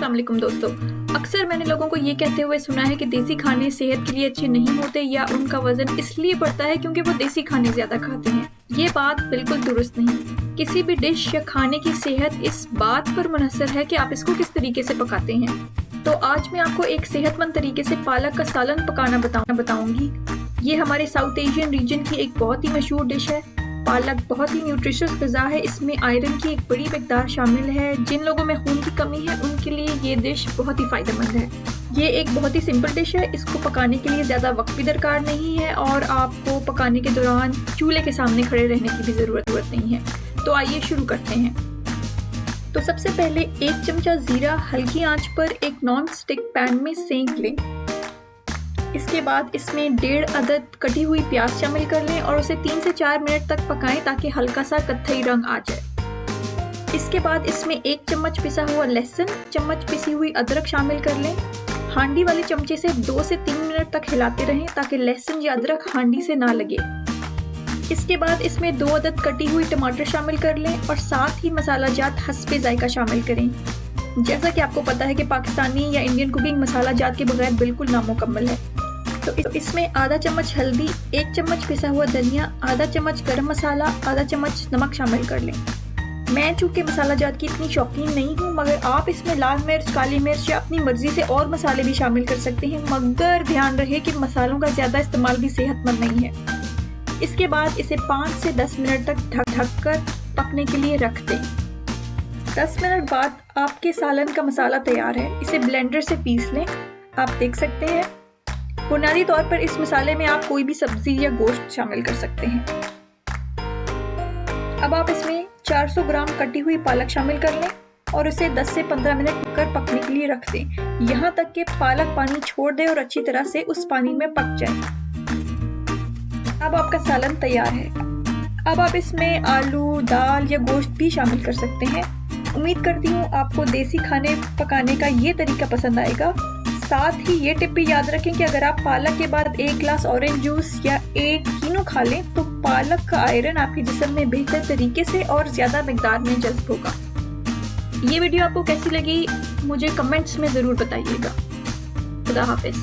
अस्सलाम वालेकुम दोस्तों। अक्सर मैंने लोगों को ये कहते हुए सुना है कि देसी खाने सेहत के लिए अच्छे नहीं होते या उनका वजन इसलिए बढ़ता है क्योंकि वो देसी खाने ज्यादा खाते हैं। ये बात बिल्कुल दुरुस्त नहीं। किसी भी डिश या खाने की सेहत इस बात पर मुनहसर है कि आप इसको किस तरीके से पकाते हैं। तो आज मैं आपको एक सेहतमंद तरीके से पालक का सालन पकाना बताऊंगी। ये हमारे साउथ एशियन रीजन की एक बहुत ही मशहूर डिश है। पालक बहुत ही न्यूट्रिशियस ग़िज़ा है। इसमें आयरन की एक बड़ी मिकदार शामिल है। जिन लोगों में खून की कमी है उनके लिए ये डिश बहुत ही फ़ायदेमंद है। ये एक बहुत ही सिंपल डिश है। इसको पकाने के लिए ज़्यादा वक्त भी दरकार नहीं है और आपको पकाने के दौरान चूल्हे के सामने खड़े रहने की भी ज़रूरत नहीं है। तो आइए शुरू करते हैं। तो सबसे पहले 1 चमचा ज़ीरा हल्की आंच पर एक नॉन स्टिक पैन में सेंक लें। इसके बाद इसमें 1.5 अदद कटी हुई प्याज शामिल कर लें और उसे 3 से 4 मिनट तक पकाएं ताकि हल्का सा कत्थई रंग आ जाए। इसके बाद इसमें 1 चम्मच पिसा हुआ लहसुन, चम्मच पिसी हुई अदरक शामिल कर लें। हांडी वाले चमचे से 2 से 3 मिनट तक हिलाते रहें ताकि लहसुन या अदरक हांडी से ना लगे। इसके बाद इसमें 2 अदद कटी हुई टमाटर शामिल कर लें और साथ ही मसाला जात हस्बे जायका शामिल करें। जैसा कि आपको पता है कि पाकिस्तानी या इंडियन कुकिंग मसाला जात के बगैर बिल्कुल नामुकम्मल है। तो इसमें आधा चम्मच हल्दी, 1 चम्मच पिसा हुआ धनिया, आधा चम्मच गरम मसाला, आधा चम्मच नमक शामिल कर लें। मैं चूँकि मसाला जात की इतनी शौकीन नहीं हूँ, मगर आप इसमें लाल मिर्च, काली मिर्च या अपनी मर्जी से और मसाले भी शामिल कर सकते हैं, मगर ध्यान रहे कि मसालों का ज़्यादा इस्तेमाल भी सेहतमंद नहीं है। इसके बाद इसे 5 से 10 मिनट तक ढक कर पकने के लिए रख दें। 10 मिनट बाद आपके सालन का मसाला तैयार है। इसे ब्लेंडर से पीस लें। आप देख सकते हैं बुनियादी तौर पर इस मसाले में आप कोई भी सब्जी या गोश्त शामिल कर सकते हैं। अब आप इसमें 400 ग्राम कटी हुई पालक शामिल कर लें और उसे 10 से 15 मिनट कर पकने के लिए रख दें, यहाँ तक कि पालक पानी छोड़ दे और अच्छी तरह से उस पानी में पक जाए। अब आपका सालन तैयार है। अब आप इसमें आलू, दाल या गोश्त भी शामिल कर सकते हैं। उम्मीद करती हूँ आपको देसी खाने पकाने का ये तरीका पसंद आएगा। साथ ही ये टिप भी याद रखें कि अगर आप पालक के बाद 1 गिलास ऑरेंज जूस या 1 कीनो खा लें तो पालक का आयरन आपके जिस्म में बेहतर तरीके से और ज़्यादा मिकदार में जज़्ब होगा। ये वीडियो आपको कैसी लगी मुझे कमेंट्स में ज़रूर बताइएगा। खुदा हाफिज़।